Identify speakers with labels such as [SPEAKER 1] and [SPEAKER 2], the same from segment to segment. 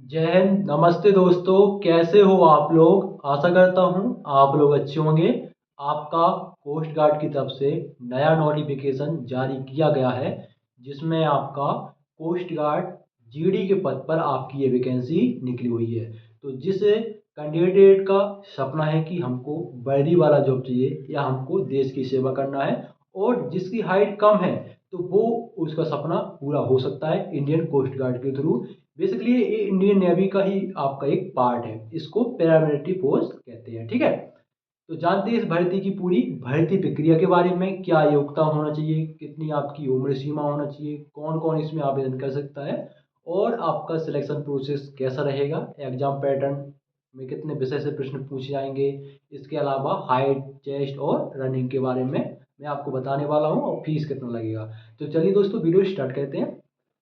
[SPEAKER 1] जय हिंद। नमस्ते दोस्तों, कैसे हो आप लोग। आशा करता हूँ आप लोग अच्छे होंगे। आपका कोस्ट गार्ड की तरफ से नया नोटिफिकेशन जारी किया गया है, जिसमें आपका कोस्ट गार्ड जीडी के पद पर आपकी ये वैकेंसी निकली हुई है। तो जिस कैंडिडेट का सपना है कि हमको वर्दी वाला जॉब चाहिए या हमको देश की सेवा करना है, और जिसकी हाइट कम है, तो वो उसका सपना पूरा हो सकता है इंडियन कोस्ट गार्ड के थ्रू। बेसिकली ये इंडियन नेवी का ही आपका एक पार्ट है, इसको पैरामिलिट्री फोर्स कहते हैं। ठीक है, तो जानते हैं इस भर्ती की पूरी भर्ती प्रक्रिया के बारे में। क्या योग्यता होना चाहिए, कितनी आपकी उम्र सीमा होना चाहिए, कौन कौन इसमें आवेदन कर सकता है, और आपका सिलेक्शन प्रोसेस कैसा रहेगा, एग्जाम पैटर्न में कितने विषय से प्रश्न पूछे जाएंगे, इसके अलावा हाइट, चेस्ट और रनिंग के बारे में मैं आपको बताने वाला हूँ, और फीस कितना लगेगा। तो चलिए दोस्तों, वीडियो स्टार्ट करते हैं।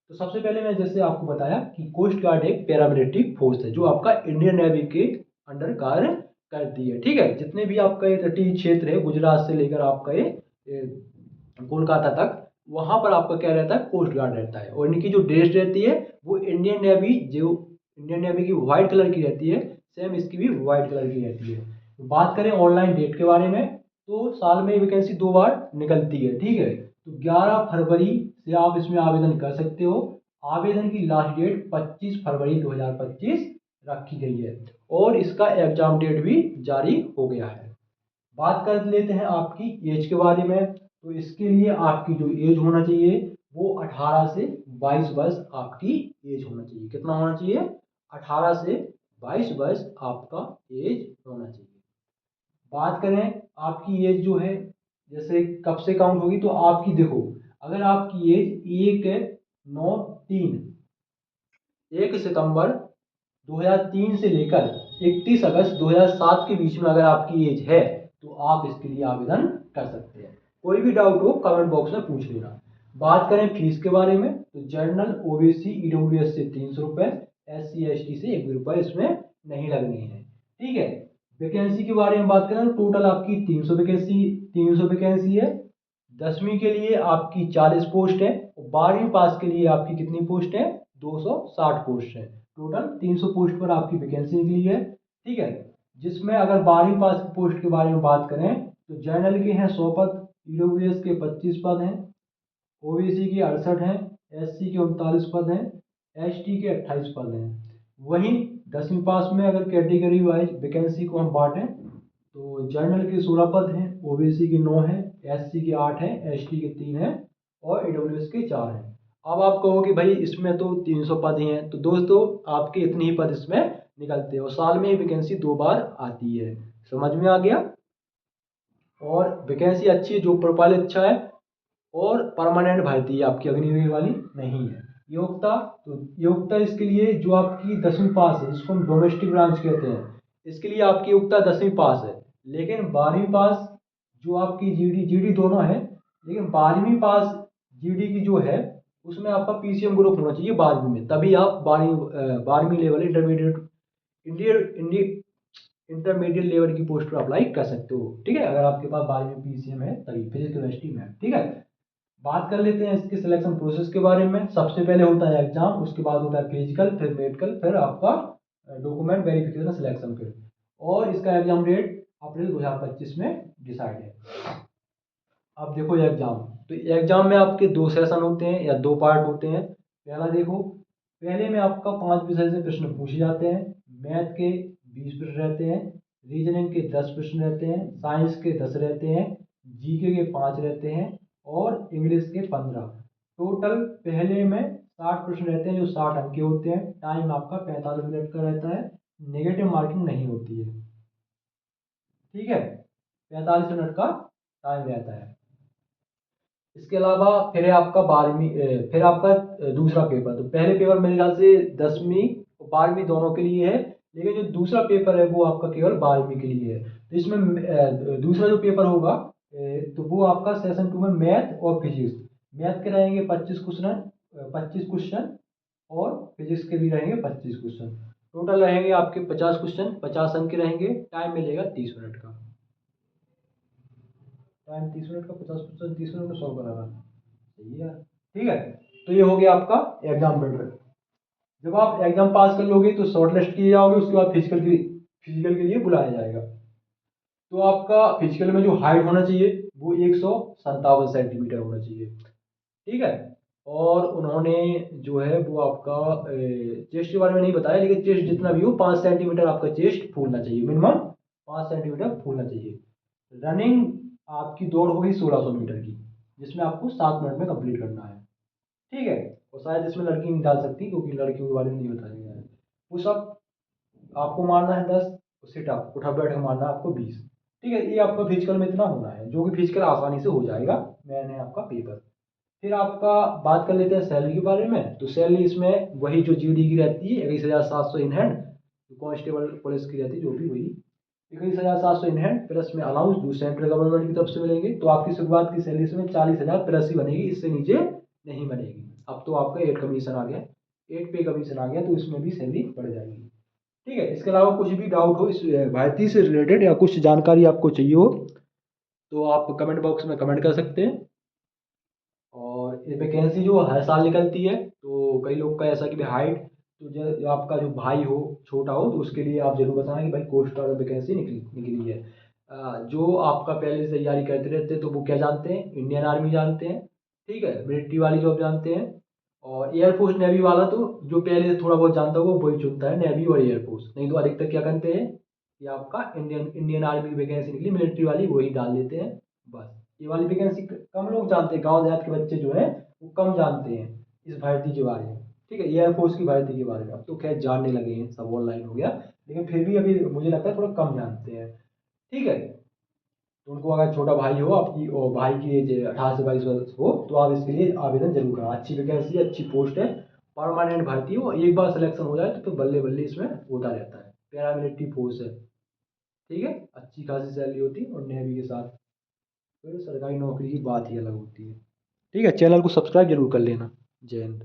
[SPEAKER 1] तो सबसे पहले मैं जैसे आपको बताया कि कोस्ट गार्ड एक पैरामिलिट्री फोर्स है जो आपका इंडियन नेवी के अंडर कार्य करती है। ठीक है, जितने भी आपका ये तटीय क्षेत्र है, गुजरात से लेकर आपका ये कोलकाता तक, वहां पर आपका क्या रहता है, कोस्ट गार्ड रहता है। और इनकी जो ड्रेस रहती है वो इंडियन नेवी की व्हाइट कलर की रहती है, सेम इसकी भी व्हाइट कलर की रहती है। तो बात करें ऑनलाइन डेट के बारे में, तो साल में वैकेंसी 2 बार निकलती है। ठीक है, तो 11 फरवरी से आप इसमें आवेदन कर सकते हो। आवेदन की लास्ट डेट 25 फरवरी 2025 रखी गई है, और इसका एग्जाम डेट भी जारी हो गया है। बात कर लेते हैं आपकी एज के बारे में। तो इसके लिए आपकी जो एज होना चाहिए वो 18 से 22 वर्ष आपकी एज होना चाहिए। कितना होना चाहिए, 18 से 22 वर्ष आपका एज होना चाहिए। बात करें आपकी एज जो है, जैसे कब से काउंट होगी, तो आपकी देखो, अगर आपकी एज 1 सितंबर 2003 से लेकर 31 अगस्त 2007 के बीच में अगर आपकी एज है, तो आप इसके लिए आवेदन कर सकते हैं। कोई भी डाउट हो कमेंट बॉक्स में पूछ लेना। बात करें फीस के बारे में, तो जनरल, ओबीसी, ईडब्ल्यूएस से 300 रुपये, SC ST से 1 भी रुपये इसमें नहीं लगने हैं। ठीक है, वैकेंसी के बारे में बात करें तो टोटल आपकी 300 वैकेंसी है। 10वीं के लिए आपकी 40 पोस्ट है, और 12वीं पास के लिए आपकी कितनी पोस्ट है, 260 पोस्ट है। टोटल 300 पोस्ट पर आपकी वैकेंसी निकली है। ठीक है, जिसमें अगर 12वीं पास की पोस्ट के बारे में बात करें, तो जनरल के हैं 100 पद, ईडब्ल्यूएस के 25 पद हैं, ओबीसी के 68 हैं, SC के 39 पद हैं, ST के 28 पद हैं। वहीं 10वीं पास में अगर कैटेगरी वाइज वैकेंसी को हम बांटें, तो जनरल के 16 पद हैं, ओबीसी के 9 हैं, SC के 8 हैं, ST के 3 हैं, और ईडब्ल्यूएस के 4 हैं। अब आप कहो कि भाई इसमें तो 300 पद ही हैं, तो दोस्तों आपके इतने ही पद इसमें निकलते हैं, और साल में वैकेंसी 2 बार आती है। समझ में आ गया। और वैकेंसी अच्छी है, जो प्रोफाइल अच्छा है, और परमानेंट भर्ती है आपकी, अग्निवीर वाली नहीं है। योग्यता, तो योग्यता इसके लिए जो आपकी 10वीं पास है, जिसको हम डोमेस्टिक ब्रांच कहते हैं, इसके लिए आपकी योग्यता 10वीं पास है। लेकिन 12वीं पास, जो आपकी जीडी जीडी दोनों है, लेकिन 12वीं पास जीडी की जो है, उसमें आपका पीसीएम ग्रुप होना चाहिए 12वीं में, तभी आप 12वीं level intermediate Indian intermediate level की पोस्ट पर अप्लाई कर सकते हो। ठीक है, अगर आपके पास 12वीं पीसीएम है तभी, फिजिक्स केमिस्ट्री में। ठीक है, बात कर लेते हैं इसके सिलेक्शन प्रोसेस के बारे में। सबसे पहले होता है एग्जाम, उसके बाद होता है फिजिकल, फिर मेडिकल, फिर आपका डॉक्यूमेंट वेरिफिकेशन सिलेक्शन, फिर और इसका एग्जाम डेट अप्रैल 2025 में डिसाइड है। अब देखो एग्जाम, तो एग्जाम में आपके 2 सेशन होते हैं या 2 पार्ट होते हैं। पहला देखो, पहले में आपका 5 विषय से प्रश्न पूछे जाते हैं। मैथ के 20 प्रश्न रहते हैं, रीजनिंग के 10 प्रश्न रहते हैं, साइंस के 10 रहते हैं, जीके के 5 रहते हैं, और इंग्लिश के 15। टोटल पहले में 60 प्रश्न रहते हैं, जो 60 अंक के होते हैं। टाइम आपका 45 मिनट का रहता है, नेगेटिव मार्किंग नहीं होती है। ठीक है, 45 मिनट का टाइम रहता है। इसके अलावा फिर है आपका 12वीं, फिर आपका दूसरा पेपर। तो पहले पेपर मेरे ख्याल से 10वीं और 12वीं दोनों के लिए है, लेकिन जो दूसरा पेपर है वो आपका केवल 12वीं के लिए है। तो इसमें दूसरा जो पेपर होगा, तो वो आपका सेशन 2 में मैथ और फिजिक्स। मैथ के रहेंगे 25 क्वेश्चन, 25 क्वेश्चन, और फिजिक्स के भी रहेंगे 25 क्वेश्चन। टोटल रहेंगे आपके 50 क्वेश्चन, 50 अंक के रहेंगे। टाइम मिलेगा 30 मिनट का। टाइम 30 मिनट का, 50 क्वेश्चन 30 मिनट में सॉल्व कराना, सही है। ठीक है, तो ये हो गया आपका एग्जाम पैटर्न। जब आप एग्जाम पास कर लोगे तो शॉर्ट लिस्ट किए जाओगे, उसके बाद फिजिकल के लिए बुलाया जाएगा। तो आपका फिजिकल में जो हाइट होना चाहिए वो 157 सेंटीमीटर होना चाहिए, ठीक है। और उन्होंने जो है वो आपका चेस्ट के बारे में नहीं बताया, लेकिन चेस्ट जितना भी हो 5 सेंटीमीटर आपका चेस्ट फूलना चाहिए, मिनिमम 5 सेंटीमीटर फूलना चाहिए। रनिंग आपकी दौड़ होगी 1600 मीटर की, जिसमें आपको 7 मिनट में कंप्लीट करना है, ठीक है। और शायद इसमें लड़की नहीं डाल सकती क्योंकि लड़कियों के बारे में नहीं बताया गया है। पुशअप आपको मारना है 10, सिटअप उठा बैठ मारना है आपको 20, ठीक है। ये आपका फिजिकल में इतना होना है, जो कि फिजिकल आसानी से हो जाएगा। मैंने आपका पेपर, फिर आपका बात कर लेते हैं सैलरी के बारे में। तो सैलरी इसमें वही जो जीडी की रहती है 21,700 इन हैंड, कांस्टेबल पुलिस की रहती है जो भी वही 21,700 इन हैंड, प्लस में अलाउंस जो सेंट्रल गवर्नमेंट की तरफ से मिलेंगे। तो आपकी शुरुआत की सैलरी इसमें 40,000 प्लस ही बनेगी, इससे नीचे नहीं बनेगी। अब तो आपका 8 कमीशन आ गया, 8 पे कमीशन आ गया, तो इसमें भी सैलरी बढ़ जाएगी, ठीक है। इसके अलावा कुछ भी डाउट हो इस भर्ती से रिलेटेड या कुछ जानकारी आपको चाहिए हो तो आप कमेंट बॉक्स में कमेंट कर सकते हैं। और ये वैकेंसी जो हर साल निकलती है, तो कई लोग का ऐसा कि भाई हाइट, तो जो आपका जो भाई हो छोटा हो तो उसके लिए आप जरूर बताना कि भाई कोस्ट गार्ड वैकेंसी निकली है। जो आपका पहले से तैयारी करते रहते हैं तो वो क्या जानते हैं, इंडियन आर्मी जानते हैं, ठीक है, मिलिट्री वाली जॉब जानते हैं। और एयरफोर्स नेवी वाला तो जो पहले से थोड़ा बहुत जानता होगा वही चुनता है, नेवी और एयरफोर्स, नहीं तो अधिकतर क्या करते हैं कि आपका इंडियन आर्मी की वैकेंसी निकली मिलिट्री वाली वही डाल देते हैं, बस। ये वाली वैकेंसी कम लोग जानते हैं, गांव देहात के बच्चे जो हैं वो कम जानते हैं इस भर्ती के बारे में, ठीक है, एयरफोर्स की भर्ती के बारे में। अब तो खैर जानने लगे हैं, सब ऑनलाइन हो गया, लेकिन फिर भी अभी मुझे लगता है थोड़ा कम जानते हैं, ठीक है। तो उनको अगर छोटा भाई हो आपकी और भाई की एज 18 से 22 वर्ष हो तो आप इसके लिए आवेदन जरूर करें। अच्छी वैकेंसी, अच्छी पोस्ट है, परमानेंट भर्ती हो, एक बार सिलेक्शन हो जाए तो फिर बल्ले बल्ले इसमें होता रहता है। पैरामिलिट्री फोर्स है, ठीक है, अच्छी खासी सैलरी होती है और नेवी के साथ फिर सरकारी नौकरी की बात ही अलग होती है, ठीक है। चैनल को सब्सक्राइब जरूर कर लेना। जय हिंद।